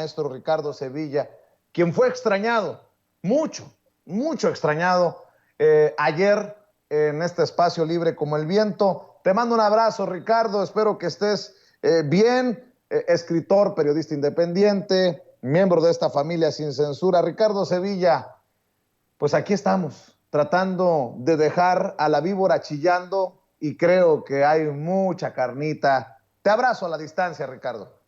maestro Ricardo Sevilla, quien fue extrañado, mucho extrañado ayer en este espacio libre como el viento. Te mando un abrazo, Ricardo, espero que estés bien, escritor, periodista independiente, miembro de esta familia sin censura. Ricardo Sevilla, pues aquí estamos, tratando de dejar a la víbora chillando y creo que hay mucha carnita. Te abrazo a la distancia, Ricardo.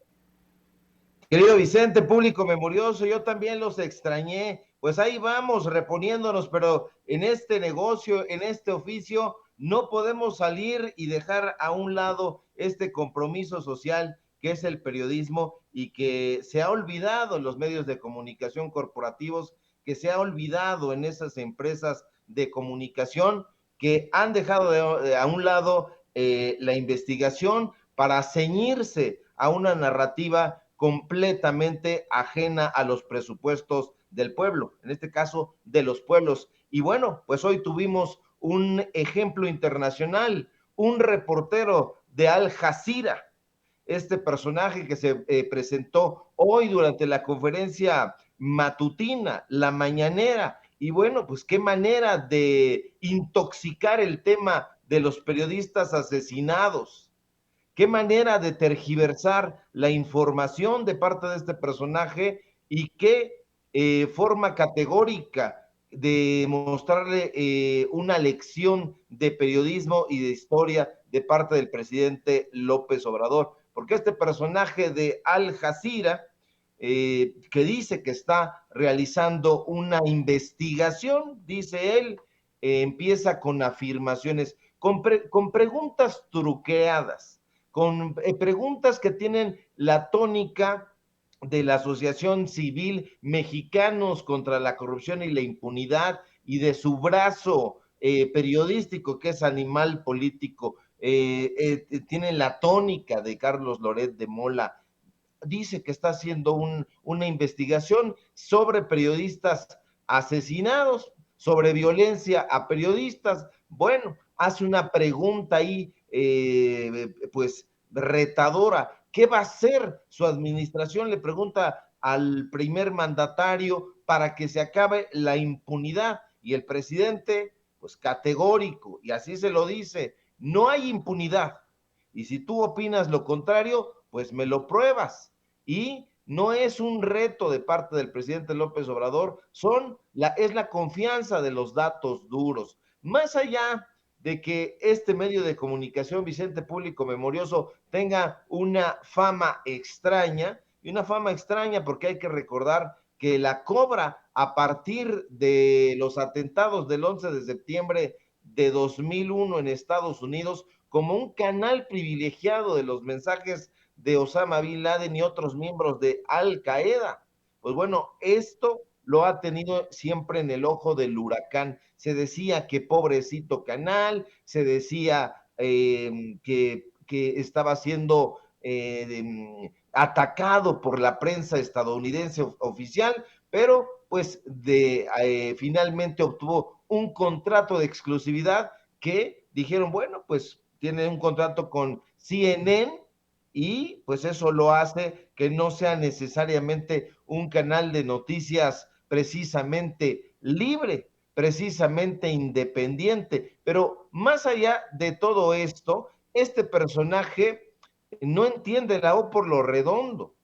Querido Vicente, público memorioso, yo también los extrañé. Pues ahí vamos reponiéndonos, pero en este negocio, en este oficio, no podemos salir y dejar a un lado este compromiso social que es el periodismo y que se ha olvidado en los medios de comunicación corporativos, que se ha olvidado en esas empresas de comunicación que han dejado a un lado la investigación para ceñirse a una narrativa completamente ajena a los presupuestos del pueblo, en este caso de los pueblos. Y bueno, pues hoy tuvimos un ejemplo internacional, un reportero de Al Jazeera, este personaje que se presentó hoy durante la conferencia matutina, la mañanera, y bueno, pues qué manera de intoxicar el tema de los periodistas asesinados. Qué manera de tergiversar la información de parte de este personaje y qué forma categórica de mostrarle una lección de periodismo y de historia de parte del presidente López Obrador. Porque este personaje de Al Jazeera, que dice que está realizando una investigación, dice él, empieza con afirmaciones, con preguntas truqueadas, con preguntas que tienen la tónica de la Asociación Civil Mexicanos contra la Corrupción y la Impunidad y de su brazo periodístico que es Animal Político. Tiene la tónica de Carlos Loret de Mola. Dice que está haciendo una investigación sobre periodistas asesinados, sobre violencia a periodistas. Bueno, hace una pregunta ahí, pues retadora. ¿Qué va a hacer su administración? Le pregunta al primer mandatario para que se acabe la impunidad. Y el presidente, pues categórico, y así se lo dice, no hay impunidad. Y si tú opinas lo contrario, pues me lo pruebas. Y no es un reto de parte del presidente López Obrador, es la confianza de los datos duros. Más allá de que este medio de comunicación, Vicente Público Memorioso, tenga una fama extraña, y una fama extraña porque hay que recordar que la cobra a partir de los atentados del 11 de septiembre de 2001 en Estados Unidos como un canal privilegiado de los mensajes de Osama Bin Laden y otros miembros de Al Qaeda. Pues bueno, esto lo ha tenido siempre en el ojo del huracán. Se decía que pobrecito canal, se decía que estaba siendo atacado por la prensa estadounidense oficial, pero pues finalmente obtuvo un contrato de exclusividad que dijeron, bueno, pues tienen un contrato con CNN y pues eso lo hace que no sea necesariamente un canal de noticias precisamente libre, precisamente independiente. Pero más allá de todo esto, este personaje no entiende la O por lo redondo,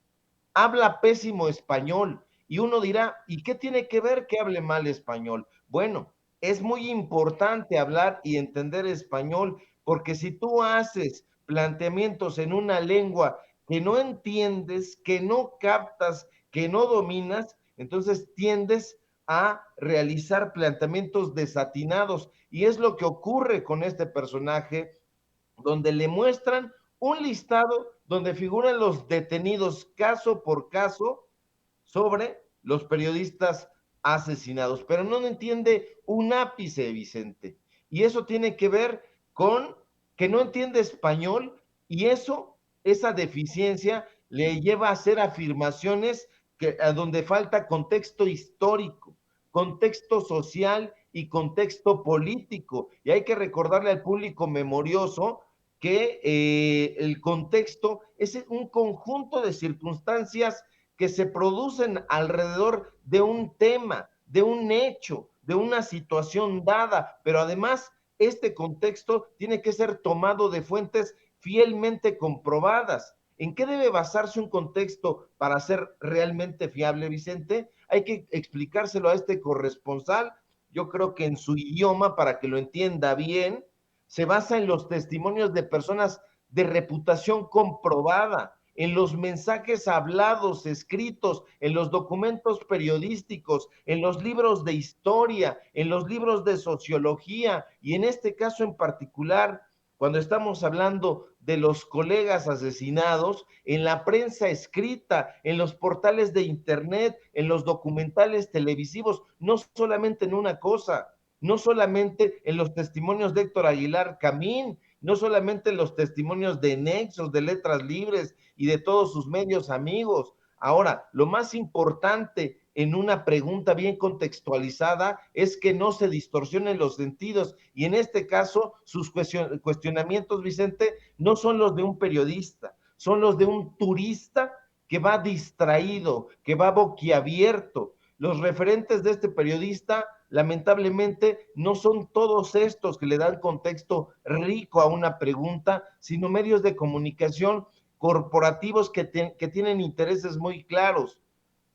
habla pésimo español y uno dirá, ¿y qué tiene que ver que hable mal español? Bueno, es muy importante hablar y entender español porque si tú haces planteamientos en una lengua que no entiendes, que no captas, que no dominas, entonces tiendes a realizar planteamientos desatinados y es lo que ocurre con este personaje donde le muestran un listado donde figuran los detenidos caso por caso sobre los periodistas asesinados, pero no entiende un ápice, Vicente. Y eso tiene que ver con que no entiende español y esa deficiencia le lleva a hacer afirmaciones a donde falta contexto histórico, contexto social y contexto político. Y hay que recordarle al público memorioso que el contexto es un conjunto de circunstancias que se producen alrededor de un tema, de un hecho, de una situación dada, pero además este contexto tiene que ser tomado de fuentes fielmente comprobadas. ¿En qué debe basarse un contexto para ser realmente fiable, Vicente? Hay que explicárselo a este corresponsal, yo creo que en su idioma, para que lo entienda bien, se basa en los testimonios de personas de reputación comprobada, en los mensajes hablados, escritos, en los documentos periodísticos, en los libros de historia, en los libros de sociología y en este caso en particular, cuando estamos hablando de los colegas asesinados, en la prensa escrita, en los portales de internet, en los documentales televisivos, no solamente en una cosa, no solamente en los testimonios de Héctor Aguilar Camín, no solamente en los testimonios de Nexos, de Letras Libres y de todos sus medios amigos. Ahora, lo más importante en una pregunta bien contextualizada es que no se distorsionen los sentidos y en este caso sus cuestionamientos, Vicente, no son los de un periodista, son los de un turista que va distraído, que va boquiabierto. Los referentes de este periodista lamentablemente no son todos estos que le dan contexto rico a una pregunta, sino medios de comunicación corporativos que tienen intereses muy claros.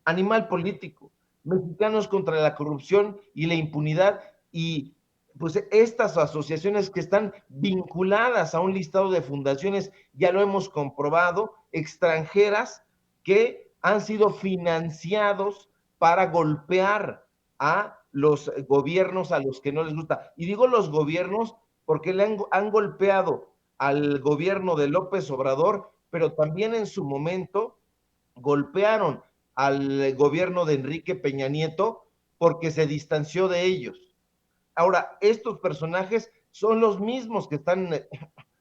Animal político, Mexicanos contra la corrupción y la impunidad, y pues estas asociaciones que están vinculadas a un listado de fundaciones, ya lo hemos comprobado, extranjeras que han sido financiados para golpear a los gobiernos a los que no les gusta. Y digo los gobiernos porque han golpeado al gobierno de López Obrador, pero también en su momento golpearon al gobierno de Enrique Peña Nieto porque se distanció de ellos. Ahora, estos personajes son los mismos que están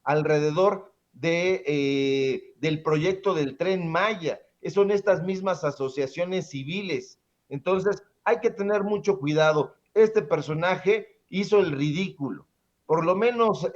alrededor del proyecto del Tren Maya. Son estas mismas asociaciones civiles. Entonces, hay que tener mucho cuidado. Este personaje hizo el ridículo. Por lo menos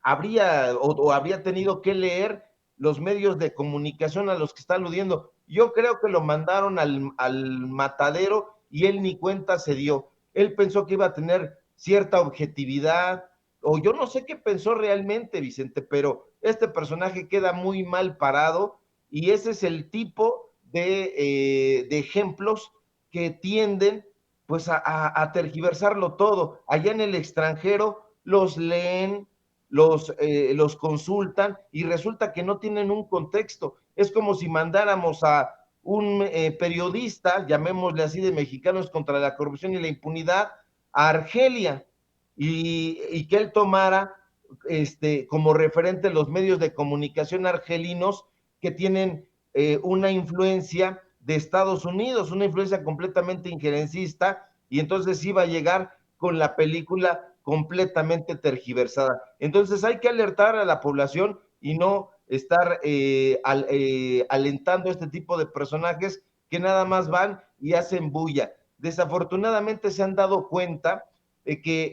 habría tenido que leer los medios de comunicación a los que está aludiendo. Yo creo que lo mandaron al matadero y él ni cuenta se dio. Él pensó que iba a tener cierta objetividad, o yo no sé qué pensó realmente, Vicente, pero este personaje queda muy mal parado y ese es el tipo de ejemplos que tienden pues a tergiversarlo todo. Allá en el extranjero los leen, los consultan y resulta que no tienen un contexto. Es como si mandáramos a un periodista, llamémosle así, de Mexicanos contra la corrupción y la impunidad, a Argelia y que él tomara como referente los medios de comunicación argelinos que tienen una influencia de Estados Unidos, una influencia completamente injerencista, y entonces iba a llegar con la película completamente tergiversada. Entonces hay que alertar a la población y no estar alentando este tipo de personajes que nada más van y hacen bulla. Desafortunadamente se han dado cuenta de que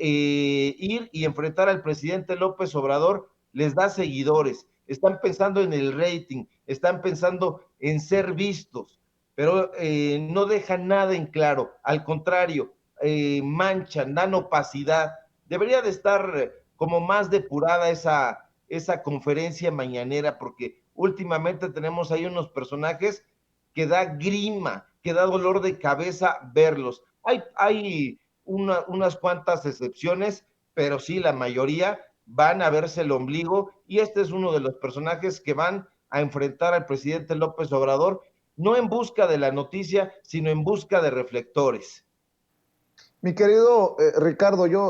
ir y enfrentar al presidente López Obrador les da seguidores. Están pensando en el rating, están pensando en ser vistos, pero no dejan nada en claro. Al contrario, manchan, dan opacidad. Debería de estar como más depurada esa conferencia mañanera, porque últimamente tenemos ahí unos personajes que da grima, que da dolor de cabeza verlos. Hay unas cuantas excepciones, pero sí, la mayoría van a verse el ombligo, y este es uno de los personajes que van a enfrentar al presidente López Obrador, no en busca de la noticia, sino en busca de reflectores. Mi querido Ricardo, yo